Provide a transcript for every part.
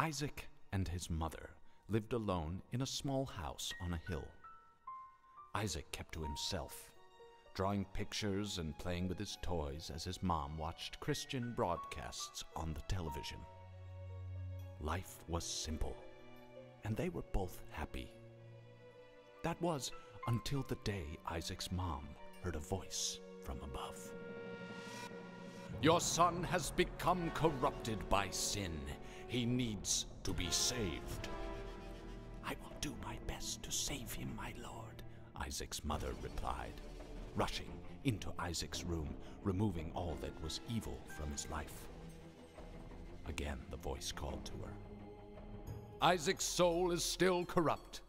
Isaac and his mother lived alone in a small house on a hill. Isaac kept to himself, drawing pictures and playing with his toys as his mom watched Christian broadcasts on the television. Life was simple, and they were both happy. That was until the day Isaac's mom heard a voice from above. "Your son has become corrupted by sin. He needs to be saved." "I will do my best to save him, my lord," Isaac's mother replied, rushing into Isaac's room, removing all that was evil from his life. Again, the voice called to her. "Isaac's soul is still corrupt.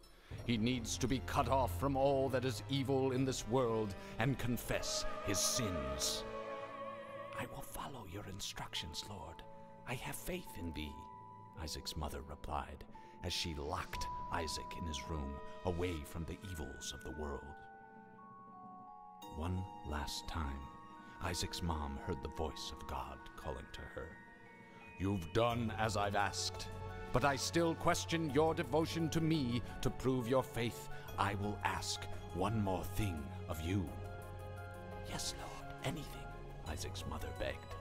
He needs to be cut off from all that is evil in this world and confess his sins." "I will follow your instructions, Lord. I have faith in thee," Isaac's mother replied, as she locked Isaac in his room, away from the evils of the world. One last time, Isaac's mom heard the voice of God calling to her. "You've done as I've asked, but I still question your devotion to me. To prove your faith, I will ask one more thing of you." "Yes, Lord, anything," Isaac's mother begged.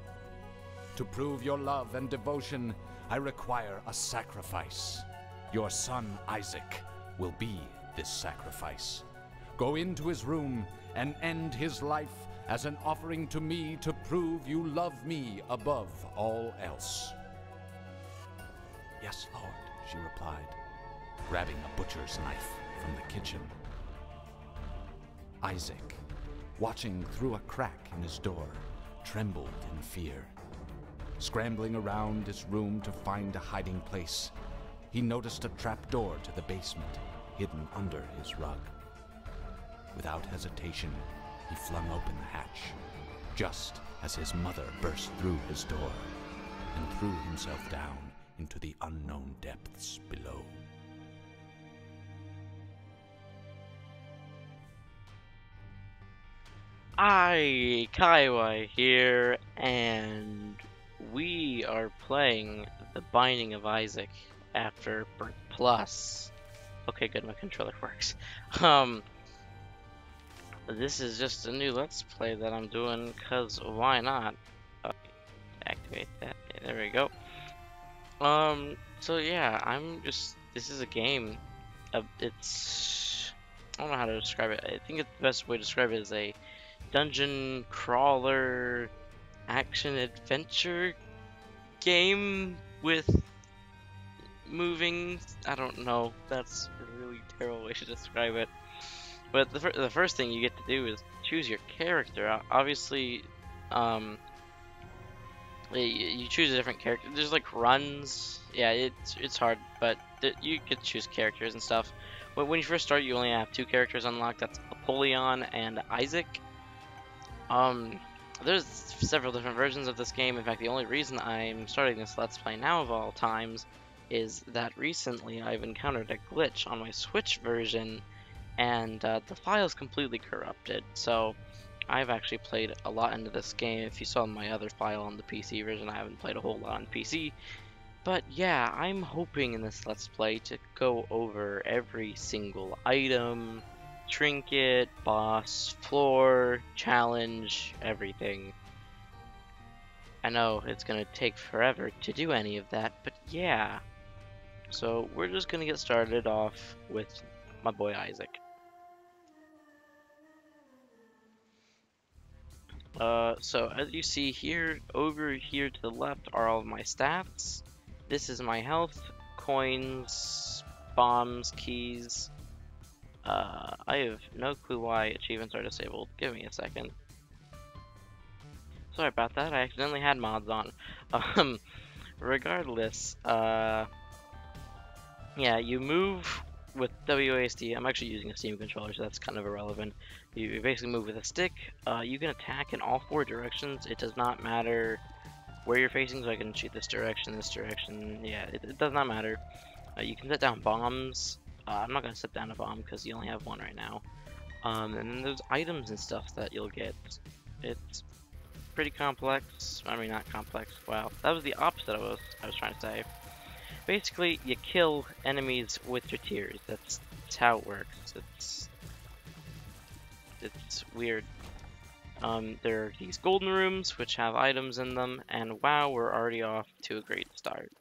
"To prove your love and devotion, I require a sacrifice. Your son Isaac will be this sacrifice. Go into his room and end his life as an offering to me to prove you love me above all else." "Yes, Lord," she replied, grabbing a butcher's knife from the kitchen. Isaac, watching through a crack in his door, trembled in fear. Scrambling around his room to find a hiding place, he noticed a trap door to the basement hidden under his rug. Without hesitation, he flung open the hatch, just as his mother burst through his door and threw himself down into the unknown depths below. Kaiwa here, and we are playing The Binding of Isaac Afterbirth Plus. Okay, good, my controller works. This is just a new Let's Play that I'm doing, cause why not? Activate that. Yeah, there we go. So yeah, this is a game. It's, I don't know how to describe it. I think the best way to describe it is a dungeon crawler action adventure game with moving. I don't know. That's a really terrible way to describe it. But the first thing you get to do is choose your character. Obviously, you choose a different character. There's like runs. Yeah, it's hard, but you could choose characters and stuff. But when you first start, you only have two characters unlocked. That's Apollyon and Isaac. There's several different versions of this game. In fact, the only reason I'm starting this Let's Play now of all times is that recently I've encountered a glitch on my Switch version, and the file's completely corrupted. So I've actually played a lot into this game. If you saw my other file on the PC version, I haven't played a whole lot on PC. But yeah, I'm hoping in this Let's Play to go over every single item, trinket, boss, floor, challenge, everything. I know it's gonna take forever to do any of that, but yeah. So we're just gonna get started off with my boy Isaac. So as you see here, over here to the left are all of my stats. This is my health, coins, bombs, keys. I have no clue why achievements are disabled. Give me a second. Sorry about that, I accidentally had mods on. Regardless, yeah, you move with WASD. I'm actually using a Steam controller, so that's kind of irrelevant. You basically move with a stick. You can attack in all four directions. It does not matter where you're facing, so I can shoot this direction, yeah, it does not matter. You can set down bombs. I'm not going to set down a bomb because you only have one right now. And then there's items and stuff that you'll get. It's pretty complex. I mean, not complex. Wow, that was the opposite of what I was trying to say. Basically, you kill enemies with your tears. That's how it works. It's weird. There are these golden rooms which have items in them, and wow, we're already off to a great start.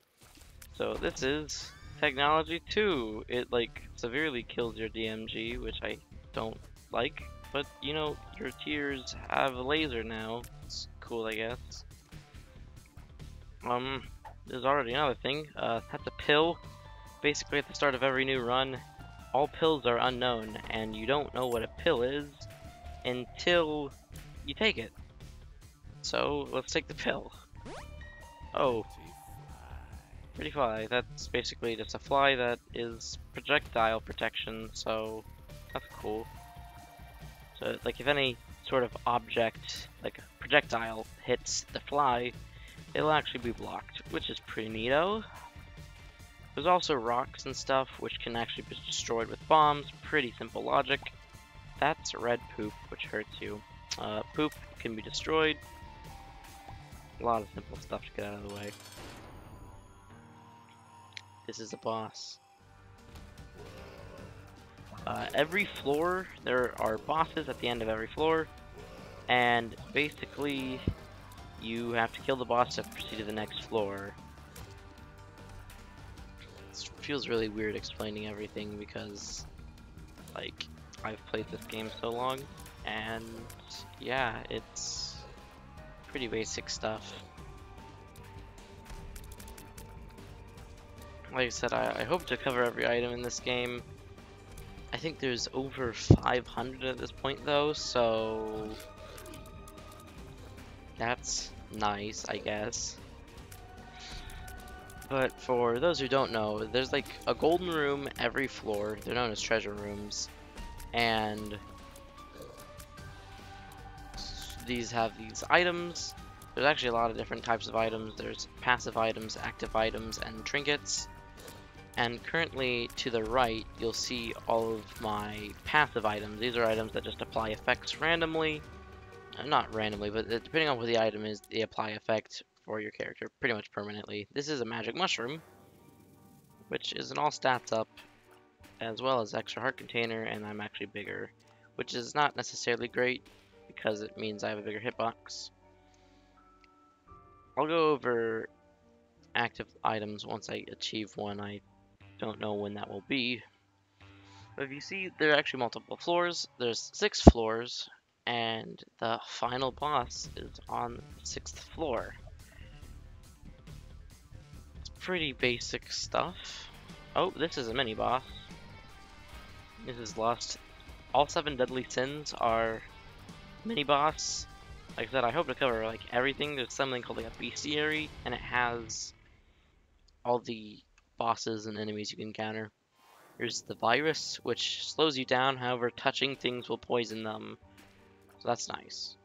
So this is technology 2. It like severely kills your DMG, which I don't like, but you know, your tears have a laser now. It's cool, I guess. There's already another thing. That's a pill. Basically, at the start of every new run, all pills are unknown, and you don't know what a pill is until you take it. So, let's take the pill. Oh. Pretty fly. That's basically just a fly that is projectile protection, so that's cool. So, like, if any sort of object, like a projectile, hits the fly, it'll actually be blocked, which is pretty neato. There's also rocks and stuff, which can actually be destroyed with bombs. Pretty simple logic. That's red poop, which hurts you. Poop can be destroyed. A lot of simple stuff to get out of the way. This is a boss. Every floor, there are bosses at the end of every floor, and basically you have to kill the boss to proceed to the next floor. It feels really weird explaining everything because, like, I've played this game so long, and yeah, it's pretty basic stuff. Like I said, I hope to cover every item in this game. I think there's over 500 at this point though, so that's nice, I guess. But for those who don't know, there's like a golden room every floor. They're known as treasure rooms. And these have these items. There's actually a lot of different types of items. There's passive items, active items, and trinkets. And currently to the right, you'll see all of my passive items. These are items that just apply effects randomly. Not randomly, but depending on what the item is, they apply effect for your character pretty much permanently. This is a magic mushroom, which is an all stats up, as well as extra heart container, and I'm actually bigger, which is not necessarily great because it means I have a bigger hitbox. I'll go over active items once I achieve one. I don't know when that will be. But if you see, there are actually multiple floors. There's 6 floors, and the final boss is on the 6th floor. It's pretty basic stuff. Oh, this is a mini boss. This is Lost. All 7 deadly sins are mini boss. Like I said, I hope to cover like everything. There's something called like a bestiary, and it has all the bosses and enemies you can encounter. There's the virus, which slows you down, however touching things will poison them. So that's nice.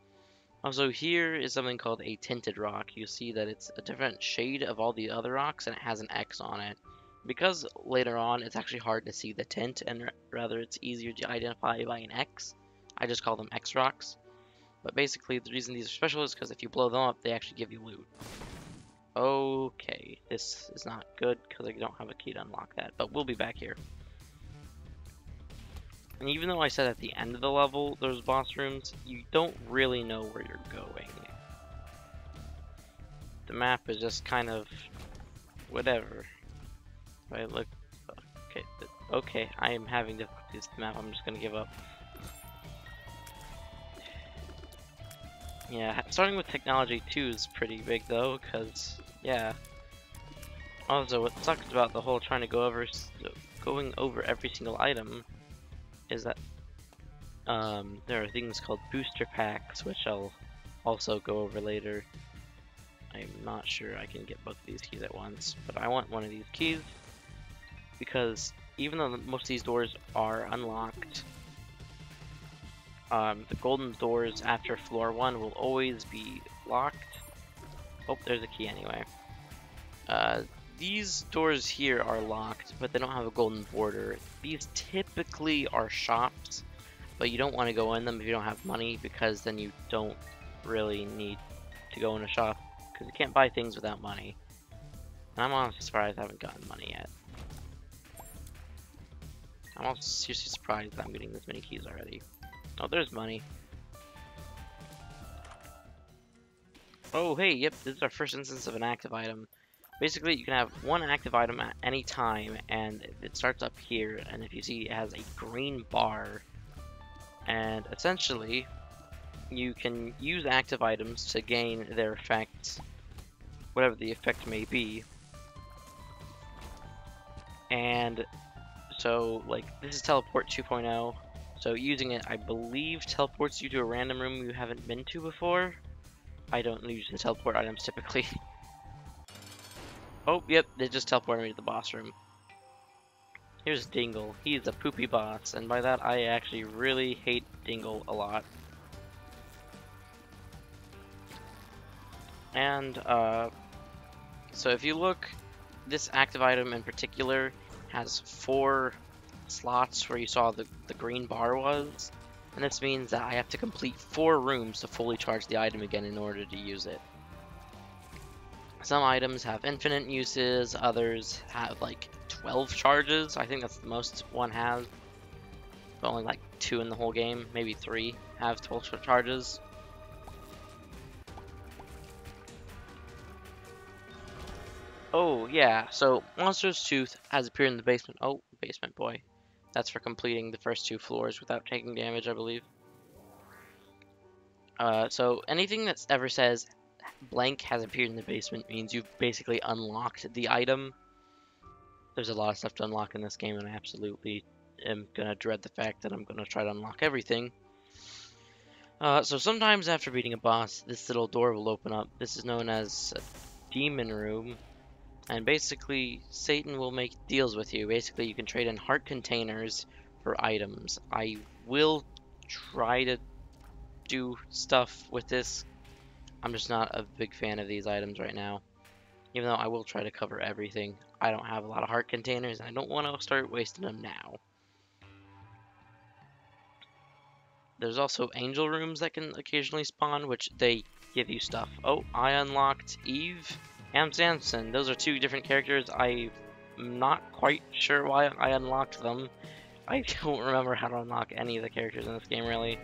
Also, here is something called a tinted rock. You see that it's a different shade of all the other rocks, and it has an X on it. Because later on, it's actually hard to see the tint, and rather it's easier to identify by an X. I just call them X rocks. But basically, the reason these are special is because if you blow them up, they actually give you loot. Okay, this is not good because I don't have a key to unlock that, but we'll be back here. And even though I said at the end of the level there's boss rooms, you don't really know where you're going. The map is just kind of whatever. Right, look. Okay, I am having difficulties with the map. I'm just gonna give up. Yeah, starting with technology 2 is pretty big though, because yeah. Also, what sucks about the whole trying to going over every single item is that there are things called booster packs, which I'll also go over later. I'm not sure I can get both of these keys at once, but I want one of these keys because even though most of these doors are unlocked, the golden doors after floor 1 will always be locked. Oh, there's a key anyway. These doors here are locked, but they don't have a golden border. These typically are shops, but you don't want to go in them if you don't have money, because then you don't really need to go in a shop, because you can't buy things without money. And I'm honestly surprised I haven't gotten money yet. I'm also seriously surprised that I'm getting this many keys already. Oh, there's money. Oh, hey, yep, this is our first instance of an active item. Basically, you can have one active item at any time, and it starts up here, and if you see, it has a green bar. And essentially, you can use active items to gain their effects, whatever the effect may be. And so, like, this is Teleport 2.0. So using it, I believe, teleports you to a random room you haven't been to before. I don't use the teleport items typically. Oh, yep, they just teleported me to the boss room. Here's Dingle. He's a poopy boss, and by that I actually really hate Dingle a lot. And, so if you look, this active item in particular has 4 slots where you saw the green bar was, and this means that I have to complete 4 rooms to fully charge the item again in order to use it. Some items have infinite uses, others have like 12 charges. I think that's the most one has. But only like 2 in the whole game, maybe 3 have 12 charges. Oh yeah, so Monster's Tooth has appeared in the basement. Oh, basement boy. That's for completing the first 2 floors without taking damage, I believe. So anything that ever says blank has appeared in the basement means you've basically unlocked the item. There's a lot of stuff to unlock in this game, and I absolutely am gonna dread the fact that I'm gonna try to unlock everything. So sometimes after beating a boss, this little door will open up. This is known as a demon room, and basically Satan will make deals with you. Basically, you can trade in heart containers for items. I will try to do stuff with this. I'm just not a big fan of these items right now. Even though I will try to cover everything. I don't have a lot of heart containers, and I don't want to start wasting them now. There's also angel rooms that can occasionally spawn, which they give you stuff. Oh, I unlocked Eve and Samson. Those are 2 different characters. I'm not quite sure why I unlocked them. I don't remember how to unlock any of the characters in this game, really.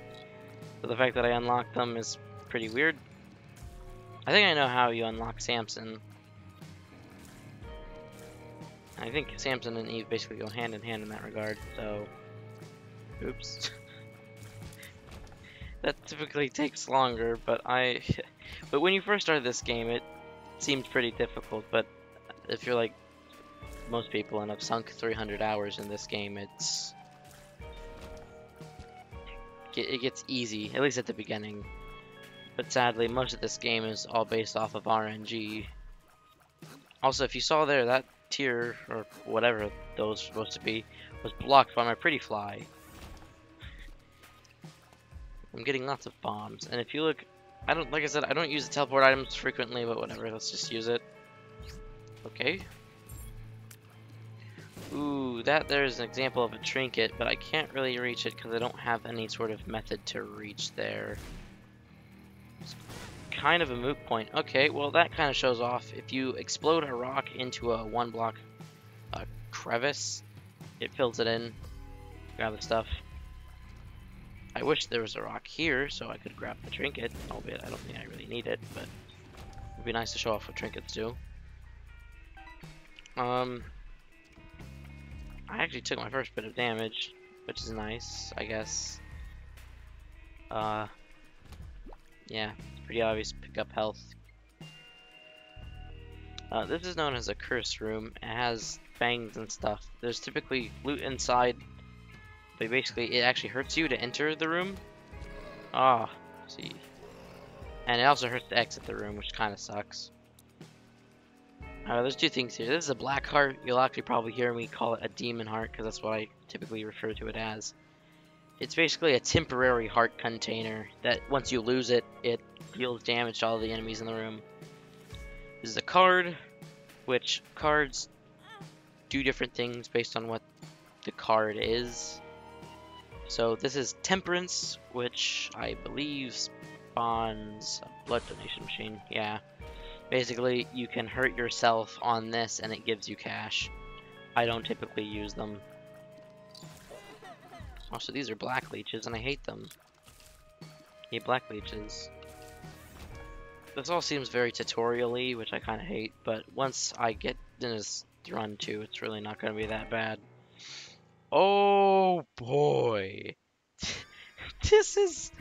So the fact that I unlocked them is pretty weird. I think I know how you unlock Samson. I think Samson and Eve basically go hand in hand in that regard, so... Oops. That typically takes longer, but but when you first started this game, it seemed pretty difficult, but if you're like most people and have sunk 300 hours in this game, it gets easy, at least at the beginning. But sadly, most of this game is all based off of RNG. Also, if you saw there, that tier, or whatever those were supposed to be, was blocked by my pretty fly. I'm getting lots of bombs, and if you look, like I said, I don't use the teleport items frequently, but whatever, let's just use it. Okay. Ooh, there's an example of a trinket, but I can't really reach it because I don't have any sort of method to reach there. It's kind of a moot point. Okay, well that kind of shows off. If you explode a rock into a 1-block crevice, it fills it in. Grab the stuff. I wish there was a rock here so I could grab the trinket, albeit I don't think I really need it, but it would be nice to show off what trinkets do. I actually took my first bit of damage, which is nice, I guess. Yeah, it's pretty obvious to pick up health. This is known as a curse room. It has fangs and stuff. There's typically loot inside, but basically it actually hurts you to enter the room. Ah, see. And it also hurts to exit the room, which kind of sucks. There's 2 things here. This is a black heart. You'll actually probably hear me call it a demon heart, because that's what I typically refer to it as. It's basically a temporary heart container that once you lose it, it deals damage to all the enemies in the room. This is a card, which cards do different things based on what the card is. So this is Temperance, which I believe spawns a blood donation machine. Yeah. Basically, you can hurt yourself on this and it gives you cash. I don't typically use them. Also, these are black leeches and I hate them. I hate black leeches. This all seems very tutorial-y, which I kind of hate, but once I get in this run too, it's really not going to be that bad. Oh boy. This is...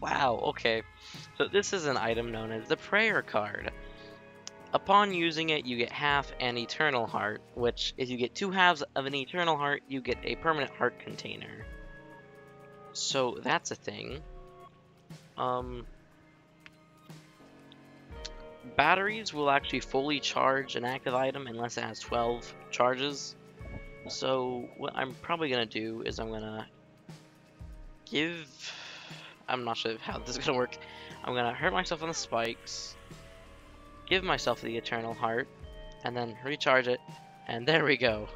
Wow, okay. So this is an item known as the prayer card. Upon using it, you get half an eternal heart, which if you get 2 halves of an eternal heart, you get a permanent heart container. So that's a thing. Batteries will actually fully charge an active item unless it has 12 charges. So what I'm probably gonna do is I'm gonna give... I'm not sure how this is gonna work. I'm gonna hurt myself on the spikes, give myself the eternal heart, and then recharge it, and there we go.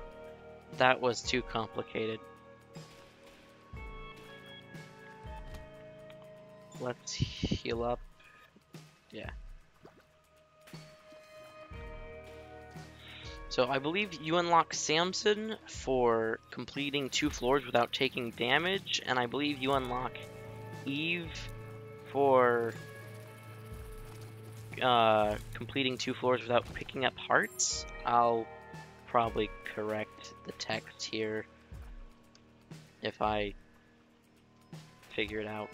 That was too complicated. Let's heal up. Yeah. So I believe you unlock Samson for completing 2 floors without taking damage, and I believe you unlock Eve for completing 2 floors without picking up hearts. I'll probably correct the text here if I figure it out.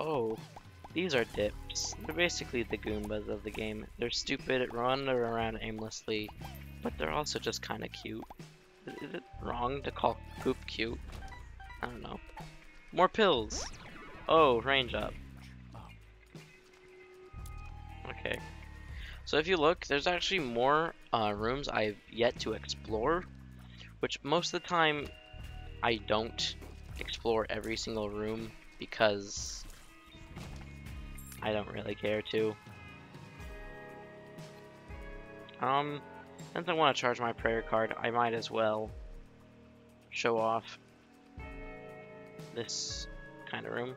Oh, these are dips. They're basically the Goombas of the game. They're stupid, wander around aimlessly, but they're also just kind of cute. Is it wrong to call poop cute? I don't know. More pills! Oh, range up. Okay. So if you look, there's actually more rooms I've yet to explore, which most of the time I don't explore every single room because I don't really care to. Since I want to charge my prayer card, I might as well show off this kind of room.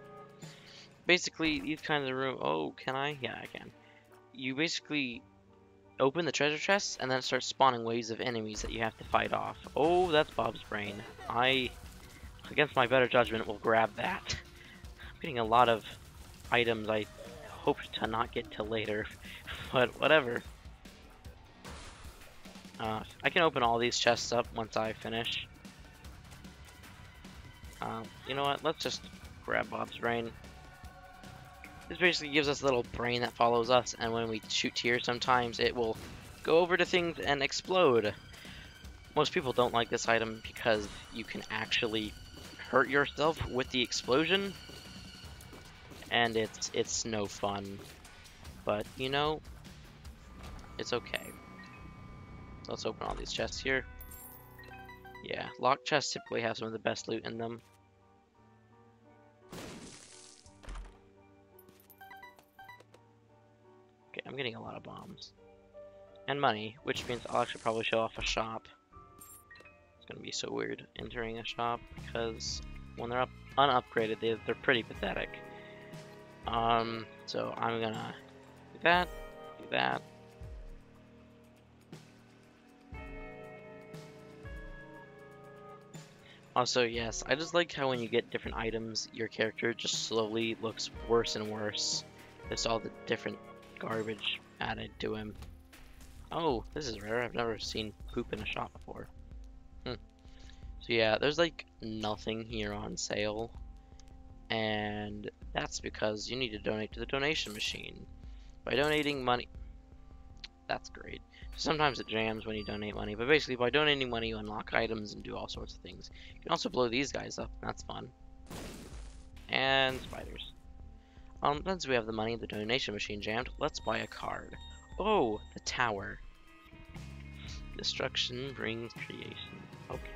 Basically, these kinds of room. Oh, can I? Yeah, I can. You basically open the treasure chests, and then it starts spawning waves of enemies that you have to fight off. Oh, that's Bob's brain. I, against my better judgment, will grab that. I'm getting a lot of items I hoped to not get till later, but whatever. I can open all these chests up once I finish. You know what? Let's just grab Bob's brain. This basically gives us a little brain that follows us, and when we shoot tears sometimes, it will go over to things and explode. Most people don't like this item because you can actually hurt yourself with the explosion, and it's no fun. But, you know, it's okay. Let's open all these chests here. Yeah, locked chests typically have some of the best loot in them. Okay, I'm getting a lot of bombs. And money, which means I'll actually probably show off a shop. It's gonna be so weird entering a shop, because when they're unupgraded, they're pretty pathetic. So I'm gonna do that, do that. Also, yes, I just like how when you get different items, your character just slowly looks worse and worse. There's all the different garbage added to him. Oh, this is rare. I've never seen poop in a shop before. So yeah, there's like nothing here on sale. And that's because you need to donate to the donation machine. By donating money... That's great. Sometimes it jams when you donate money, but basically by donating money you unlock items and do all sorts of things. You can also blow these guys up, that's fun. And spiders. Since we have the money, the donation machine jammed, let's buy a card. Oh, the tower. Destruction brings creation. Okay.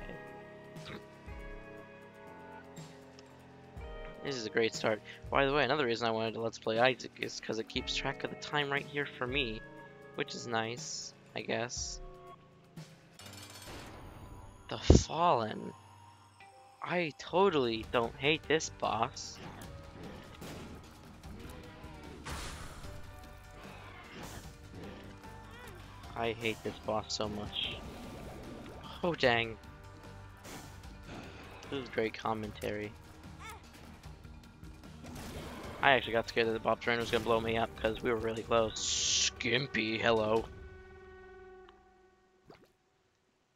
This is a great start. By the way, another reason I wanted to Let's Play Isaac is because it keeps track of the time right here for me. Which is nice, I guess. The Fallen. I totally don't hate this boss. I hate this boss so much. Oh dang. This is great commentary. I actually got scared that the Bob train was gonna blow me up because we were really close. Skimpy, hello.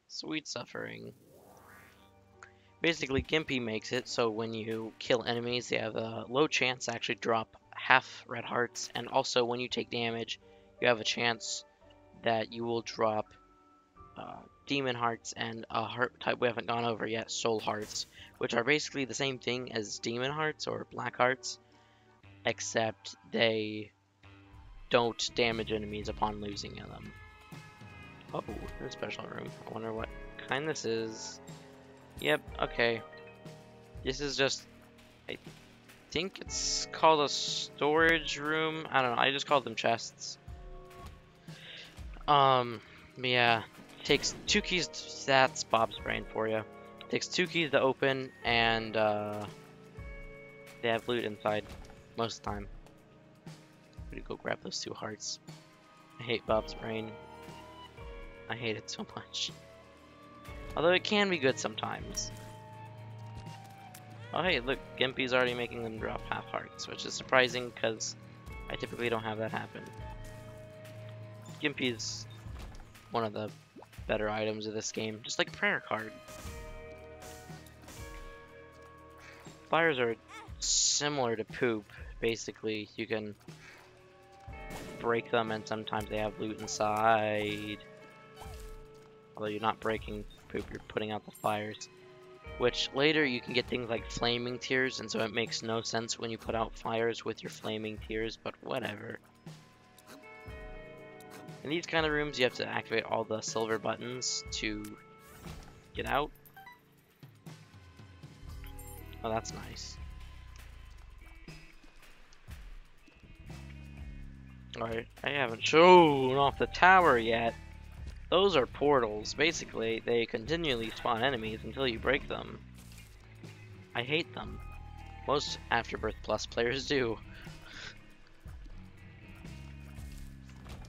Sweet suffering. Basically, Gimpy makes it so when you kill enemies, they have a low chance to actually drop half red hearts, and also when you take damage, you have a chance that you will drop demon hearts and a heart type we haven't gone over yet, soul hearts, which are basically the same thing as demon hearts or black hearts, except they don't damage enemies upon losing them. Oh, this special room. I wonder what kind this is. Yep, okay. This is just, I think it's called a storage room. I don't know, I just called them chests. Yeah. Takes 2 keys, that's Bob's brain for you. Takes 2 keys to open, and they have loot inside most of the time. I'm gonna go grab those 2 hearts. I hate Bob's brain. I hate it so much. Although it can be good sometimes. Oh hey, look, Gimpy's already making them drop half hearts, which is surprising because I typically don't have that happen. Gimpy's one of the better items of this game, just like a prayer card. Flyers are similar to poop. Basically, you can break them and sometimes they have loot inside. Although you're not breaking poop, you're putting out the fires. Which later you can get things like flaming tears, and so it makes no sense when you put out fires with your flaming tears, but whatever. In these kind of rooms, you have to activate all the silver buttons to get out. Oh, that's nice. Alright, I haven't shown off the tower yet. Those are portals. Basically, they continually spawn enemies until you break them. I hate them. Most Afterbirth Plus players do.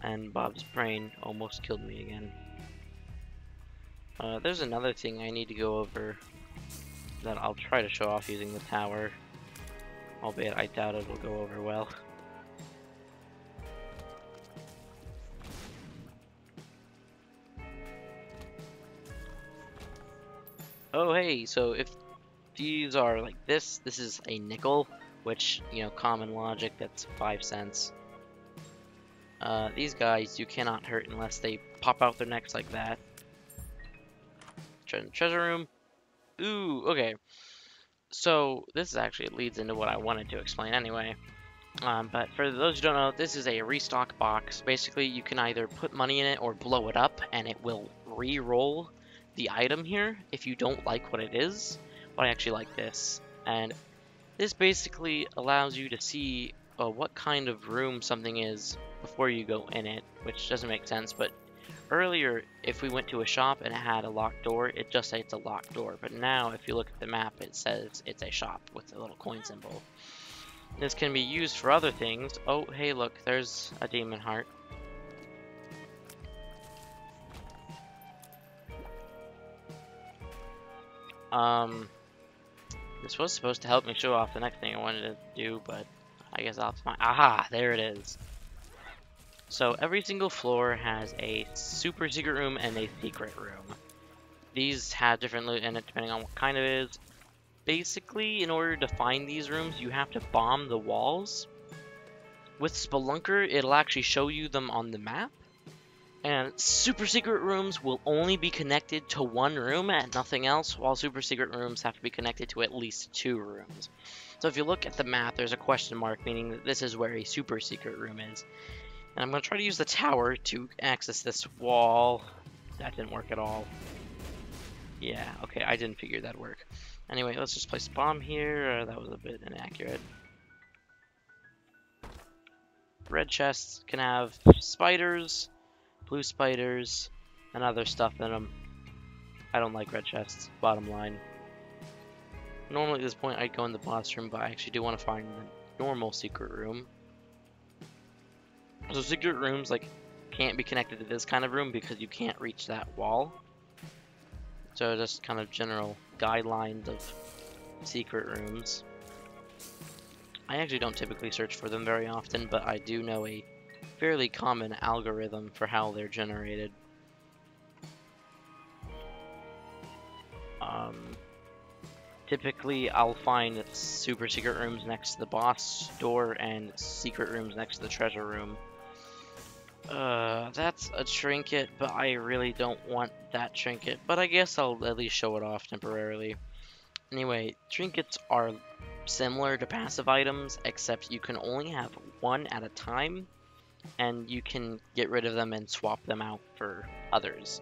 And Bob's brain almost killed me again. There's another thing I need to go over that I'll try to show off using the tower. Albeit I doubt it'll go over well. Oh hey, so if these are like this is a nickel, which, you know, common logic, that's 5 cents. These guys you cannot hurt unless they pop out their necks like that. Treasure room. Ooh, okay. So this actually leads into what I wanted to explain anyway. But for those who don't know, this is a restock box. Basically, you can either put money in it or blow it up, and it will re-roll the item here if you don't like what it is. But I actually like this, and this basically allows you to see what kind of room something is before you go in it, which doesn't make sense. But earlier, if we went to a shop and it had a locked door, it just said it's a locked door. But now, if you look at the map, it says it's a shop with a little coin symbol. This can be used for other things. Oh, hey, look, there's a demon heart. This was supposed to help me show off the next thing I wanted to do, but I guess I'll have to find. Aha, there it is. So every single floor has a super secret room and a secret room. These have different loot in it depending on what kind it is. Basically, in order to find these rooms, you have to bomb the walls. With Spelunker, it'll actually show you them on the map. And super secret rooms will only be connected to one room and nothing else, while super secret rooms have to be connected to at least 2 rooms. So if you look at the map, there's a question mark, meaning that this is where a super secret room is. And I'm going to try to use the tower to access this wall. That didn't work at all. Yeah, okay, I didn't figure that'd work. Anyway, let's just place a bomb here. That was a bit inaccurate. Red chests can have spiders, blue spiders, and other stuff in them. I don't like red chests, bottom line. Normally at this point I'd go in the boss room, but I actually do want to find the normal secret room. So secret rooms like can't be connected to this kind of room because you can't reach that wall. So just kind of general guidelines of secret rooms. I actually don't typically search for them very often, but I do know a fairly common algorithm for how they're generated. Typically, I'll find super secret rooms next to the boss door and secret rooms next to the treasure room. That's a trinket, but I really don't want that trinket, but I guess I'll at least show it off temporarily. Anyway, trinkets are similar to passive items, except you can only have one at a time, and you can get rid of them and swap them out for others.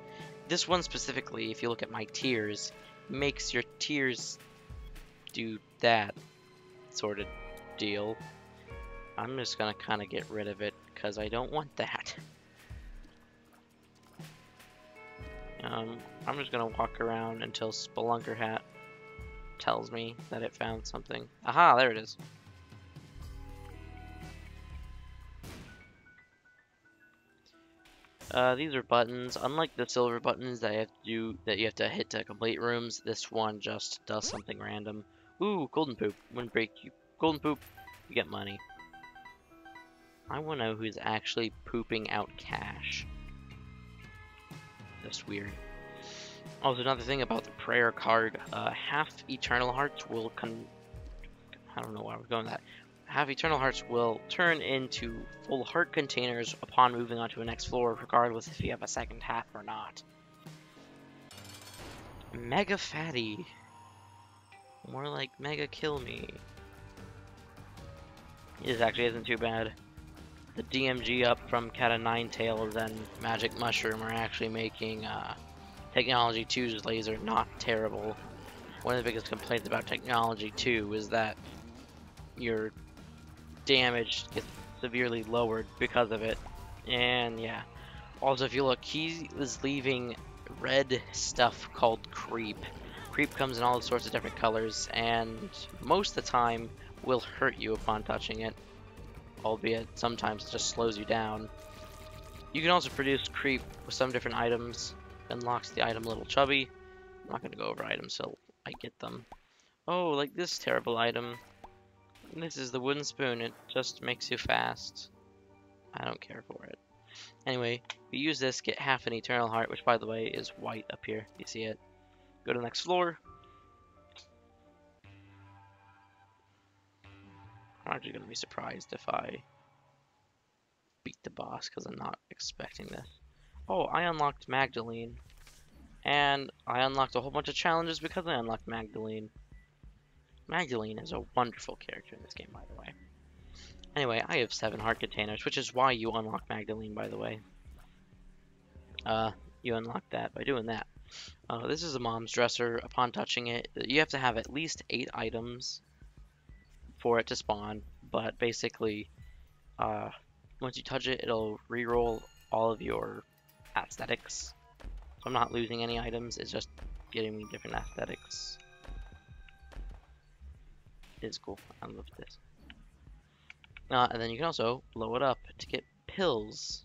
This one specifically, if you look at my tiers, makes your tiers do that sort of deal. I'm just gonna kind of get rid of it because I don't want that. I'm just gonna walk around until Spelunker Hat tells me that it found something. Aha, there it is. These are buttons. Unlike the silver buttons that you have to hit to complete rooms, this one just does something random. Ooh, golden poop. Wouldn't break you. Golden poop. You get money. I want to know who's actually pooping out cash. That's weird. Also, another thing about the prayer card, half Eternal Hearts will I don't know why we're going that. Half Eternal Hearts will turn into full heart containers upon moving on to the next floor, regardless if you have a second half or not. Mega Fatty. More like Mega Kill Me. This actually isn't too bad. The DMG up from Cat of Nine Tails and Magic Mushroom are actually making Technology 2's laser not terrible. One of the biggest complaints about Technology 2 is that your damage gets severely lowered because of it. And yeah. Also, if you look, he is leaving red stuff called Creep. Creep comes in all sorts of different colors, and most of the time will hurt you upon touching it. Albeit, sometimes it just slows you down. You can also produce Creep with some different items. Unlocks the item Little Chubby. I'm not going to go over items till I get them. Oh, like this terrible item. This is the wooden spoon. It just makes you fast. I don't care for it. Anyway, we use this, get half an Eternal Heart, which by the way is white up here. You see it? Go to the next floor. I'm actually going to be surprised if I beat the boss, because I'm not expecting this. Oh, I unlocked Magdalene. And I unlocked a whole bunch of challenges because I unlocked Magdalene. Magdalene is a wonderful character in this game, by the way. Anyway, I have 7 heart containers, which is why you unlock Magdalene, by the way. You unlock that by doing that. This is a mom's dresser. Upon touching it, you have to have at least 8 items for it to spawn, but basically, once you touch it, it'll re-roll all of your aesthetics. So I'm not losing any items, it's just getting me different aesthetics. It's cool, I love this. And then you can also blow it up to get pills.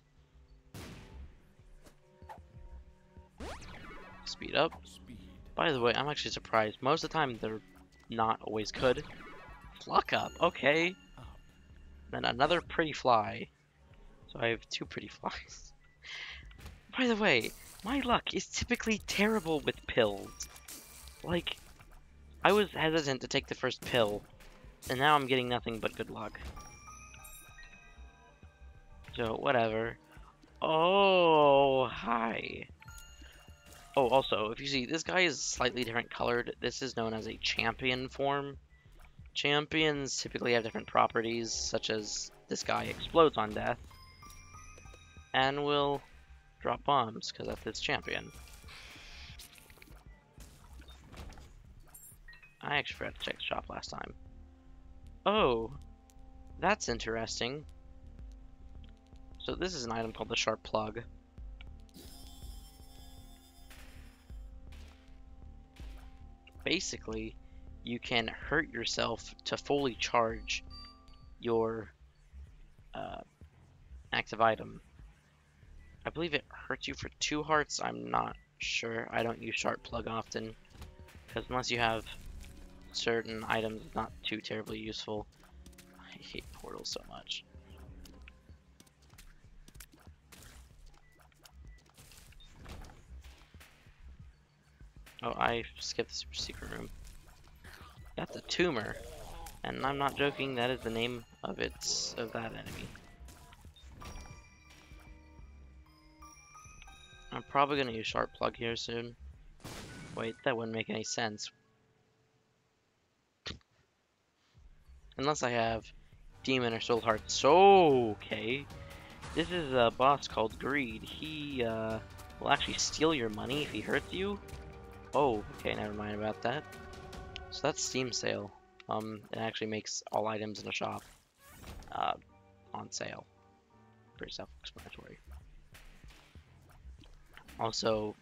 Speed up. By the way, I'm actually surprised. Most of the time, they're not always good. Pluck up, okay. Then another pretty fly. So I have 2 pretty flies. By the way, my luck is typically terrible with pills. Like, I was hesitant to take the first pill, and now I'm getting nothing but good luck. So, whatever. Oh, hi. Oh, also, if you see, this guy is slightly different colored. This is known as a champion form. Champions typically have different properties, such as this guy explodes on death, and will drop bombs, because that's his champion. I actually forgot to check the shop last time. Oh, that's interesting. So this is an item called the Sharp Plug. Basically, you can hurt yourself to fully charge your active item. I believe it hurts you for 2 hearts. I'm not sure. I don't use Sharp Plug often, because unless you have certain items, it's not too terribly useful. I hate portals so much. Oh, I skipped the super secret room. That's a tumor, and I'm not joking. That is the name of that enemy. I'm probably gonna use Sharp Plug here soon. Wait, that wouldn't make any sense. Unless I have Demon or Soul Heart. So, okay. This is a boss called Greed. He will actually steal your money if he hurts you. Oh, okay, never mind about that. So that's Steam sale. It actually makes all items in a shop on sale. Pretty self-explanatory. Also,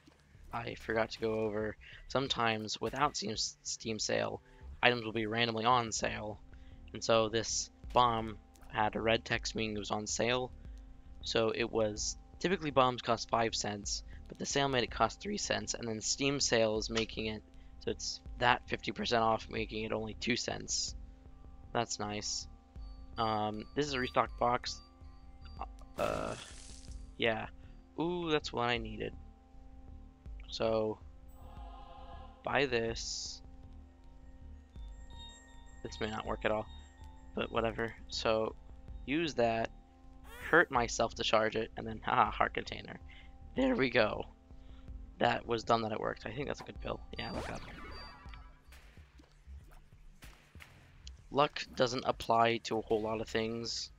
I forgot to go over, sometimes without Steam sale, items will be randomly on sale. And so this bomb had a red text meaning it was on sale. So it was, typically bombs cost 5 cents, but the sale made it cost 3 cents. And then Steam sale is making it, so it's that 50% off, making it only 2 cents. That's nice. This is a restock box. Yeah. Ooh, that's what I needed. So, buy this. This may not work at all, but whatever. So, use that, hurt myself to charge it, and then, haha, heart container. There we go. That was dumb that it worked. I think that's a good pill. Yeah, look up. Luck doesn't apply to a whole lot of things.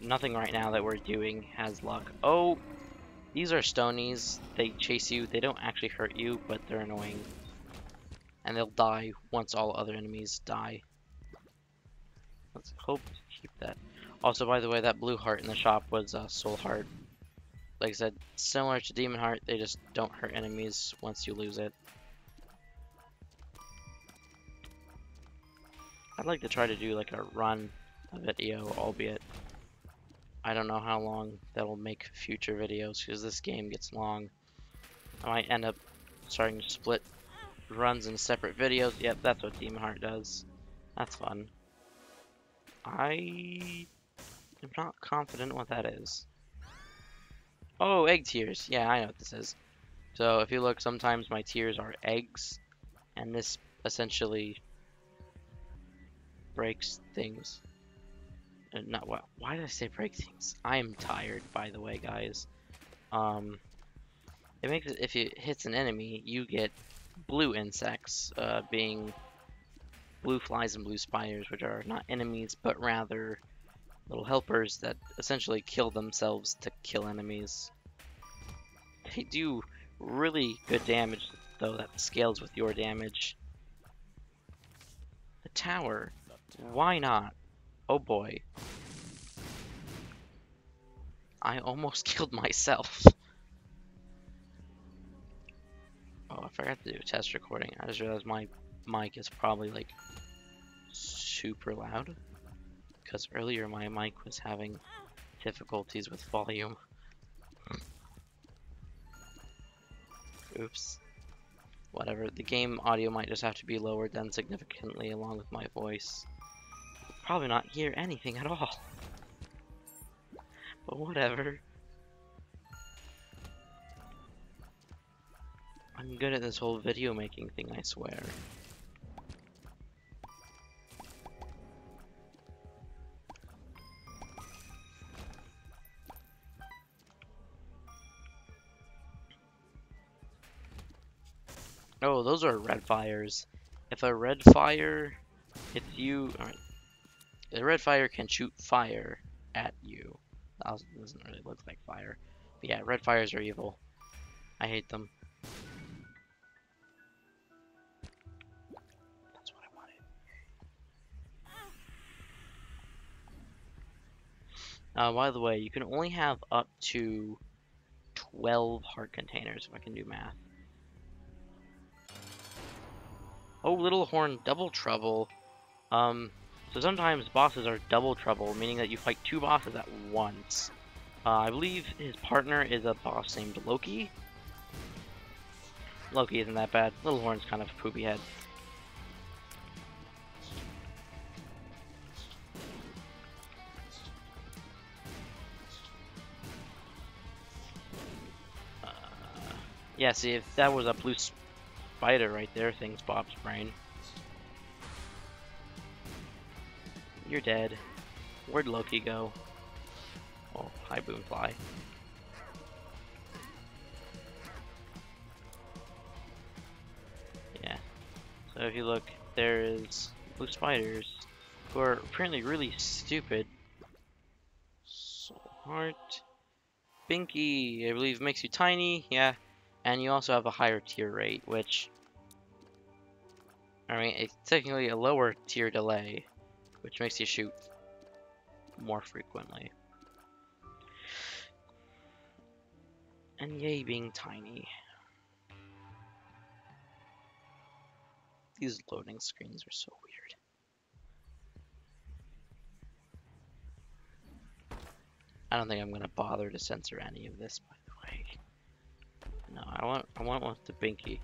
Nothing right now that we're doing has luck. Oh, these are stonies. They chase you. They don't actually hurt you, but they're annoying. And they'll die once all other enemies die. Let's hope to keep that. Also, by the way, that blue heart in the shop was Soul Heart. Like I said, similar to Demon Heart, they just don't hurt enemies once you lose it. I'd like to try to do like a run video, albeit I don't know how long that will make future videos because this game gets long. I might end up starting to split runs into separate videos. Yep, that's what Demon Heart does. That's fun. I am not confident what that is. Oh, egg tears. Yeah, I know what this is. So if you look, sometimes my tears are eggs, and this essentially breaks things. Not what? Why did I say break things? I'm tired, by the way, guys. It makes it, if it hits an enemy, you get blue insects, being blue flies and blue spiders, which are not enemies, but rather little helpers that essentially kill themselves to kill enemies. They do really good damage, though, that scales with your damage. The tower. Why not? Oh boy. I almost killed myself. Oh, I forgot to do a test recording. I just realized my mic is probably like super loud. Because earlier my mic was having difficulties with volume. Oops. Whatever. The game audio might just have to be lowered then significantly along with my voice. Probably not hear anything at all. But whatever. I'm good at this whole video making thing, I swear. Oh, those are red fires. If a red fire hits you, alright. The red fire can shoot fire at you. That doesn't really look like fire. But yeah, red fires are evil. I hate them. That's what I wanted. By the way, you can only have up to 12 heart containers, if I can do math. Oh, Little Horn Double Trouble. So sometimes bosses are double trouble, meaning that you fight two bosses at once. I believe his partner is a boss named Loki. Loki isn't that bad. Little Horn's kind of a poopy head. Yeah, see, if that was a blue spider right there, thing's Bob's brain. You're dead. Where'd Loki go? Oh, hi, Boomfly. Yeah. So if you look, there is blue spiders who are apparently really stupid. Soul Heart. Binky, I believe, makes you tiny. Yeah. And you also have a higher tier rate, which, I mean, it's technically a lower tier delay, which makes you shoot more frequently. And yay, being tiny. These loading screens are so weird. I don't think I'm gonna bother to censor any of this, by the way. No, I want one with the Binky.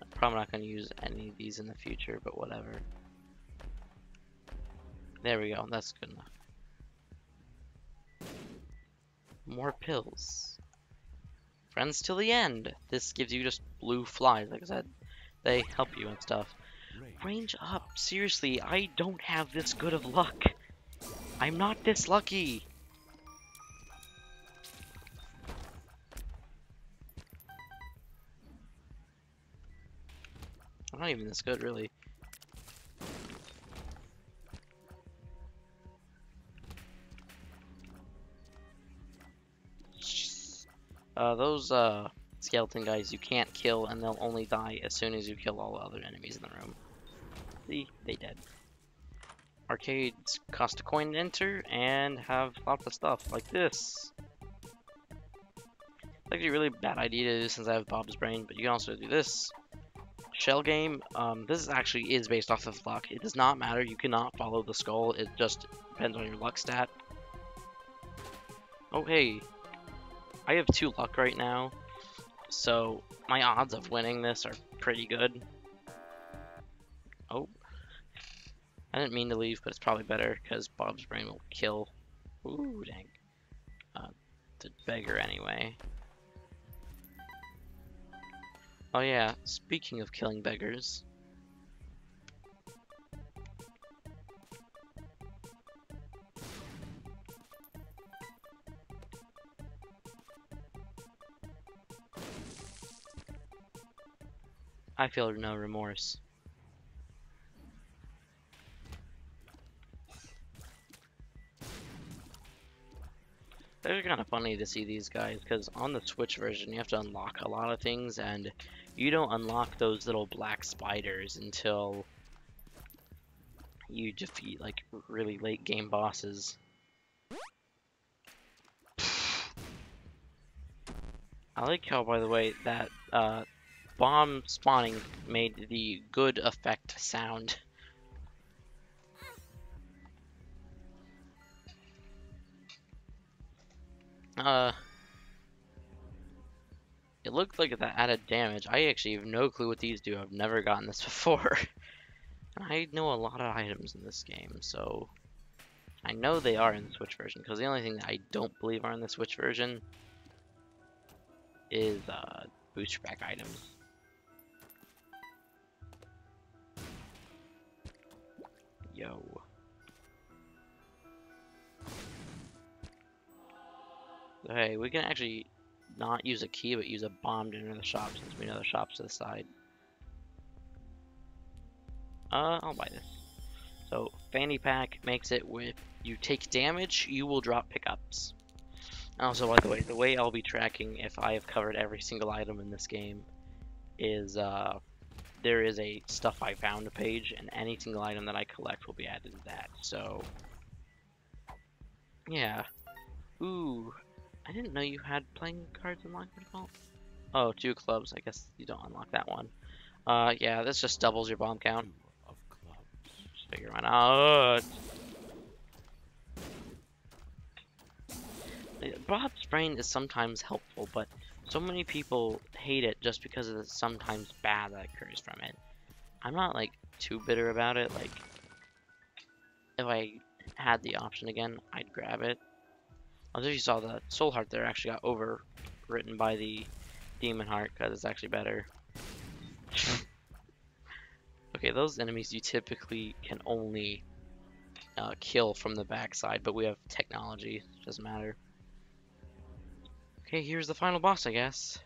I'm probably not gonna use any of these in the future, but whatever. There we go, that's good enough. More pills. Friends till the end. This gives you just blue flies, like I said. They help you and stuff. Range up. Seriously, I don't have this good of luck. I'm not this lucky. I'm not even this good, really. Those skeleton guys you can't kill, and they'll only die as soon as you kill all the other enemies in the room. See, they dead. Arcades cost a coin to enter and have lots of stuff like this. It's actually a really bad idea to do since I have Bob's brain, but you can also do this. Shell game, this actually is based off of luck. It does not matter, you cannot follow the skull, it just depends on your luck stat. Oh hey, I have 2 luck right now, so my odds of winning this are pretty good. Oh, I didn't mean to leave, but it's probably better because Bob's brain will kill. Ooh, dang. The beggar anyway. Oh yeah, speaking of killing beggars. I feel no remorse. They're kind of funny to see these guys, because on the Switch version you have to unlock a lot of things, and you don't unlock those little black spiders until you defeat, like, really late game bosses. I like how, by the way, that bomb spawning made the good effect sound. It looked like that added damage. I actually have no clue what these do. I've never gotten this before. I know a lot of items in this game, so I know they are in the Switch version, because the only thing that I don't believe are in the Switch version is booster pack items. Yo. So, hey, we can actually not use a key, but use a bomb to enter the shop, since we know the shop's to the side. I'll buy this. So, Fanny Pack makes it with you take damage, you will drop pickups. And also, by the way I'll be tracking if I have covered every single item in this game is, there is a stuff I found page, and any single item that I collect will be added to that, so... yeah. Ooh, I didn't know you had playing cards unlocked by default. Oh, 2 clubs, I guess you don't unlock that one. Yeah, this just doubles your bomb count. Two of clubs. Just figure it out. Bob's brain is sometimes helpful, but so many people hate it just because of the sometimes bad that occurs from it. I'm not like too bitter about it. Like, if I had the option again, I'd grab it. As if you saw, the Soul Heart there actually got overwritten by the Demon Heart because it's actually better. Okay, those enemies you typically can only kill from the backside, but we have technology. It doesn't matter. Okay, here's the final boss, I guess.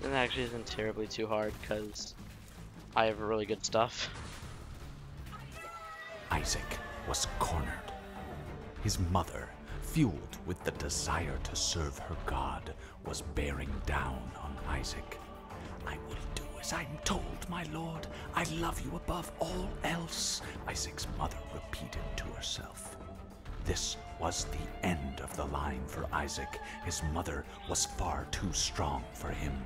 It actually isn't terribly too hard because I have really good stuff. Isaac was cornered. His mother, fueled with the desire to serve her God, was bearing down on Isaac. "I will do as I am told, my lord. I love you above all else," Isaac's mother repeated to herself. This was the end of the line for Isaac. His mother was far too strong for him.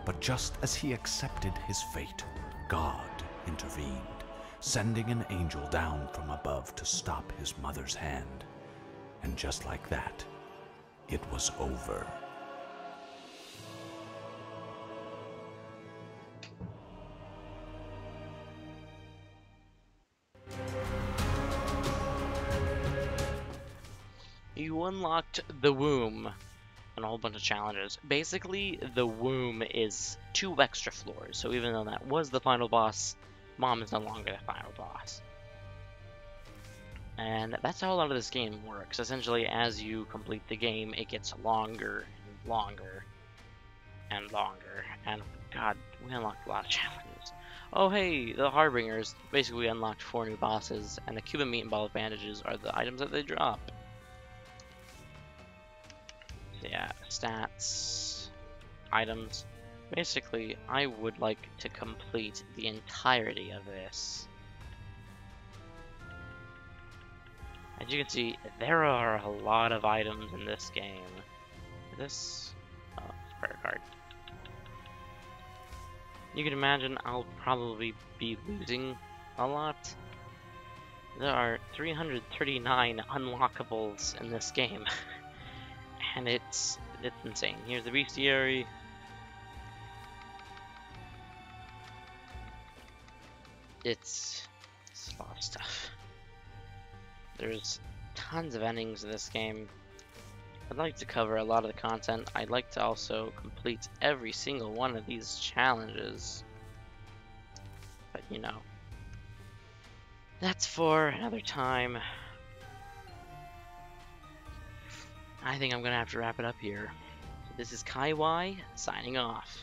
But just as he accepted his fate, God intervened, sending an angel down from above to stop his mother's hand. And just like that, it was over. You unlocked the womb and a whole bunch of challenges. Basically, the womb is 2 extra floors, so even though that was the final boss, Mom is no longer the final boss. And that's how a lot of this game works. Essentially, as you complete the game, it gets longer and longer and longer. And God, we unlocked a lot of challenges. Oh hey, the Harbingers. Basically, we unlocked 4 new bosses, and the Cuban meat and ball of bandages are the items that they drop. So yeah, stats, items. Basically, I would like to complete the entirety of this. As you can see, there are a lot of items in this game. This, prayer card. You can imagine I'll probably be losing a lot. There are 339 unlockables in this game. And it's insane. Here's the bestiary. It's a lot of stuff. There's tons of endings in this game. I'd like to cover a lot of the content. I'd like to also complete every single one of these challenges. But you know, that's for another time. I think I'm gonna have to wrap it up here. This is Kai Y signing off.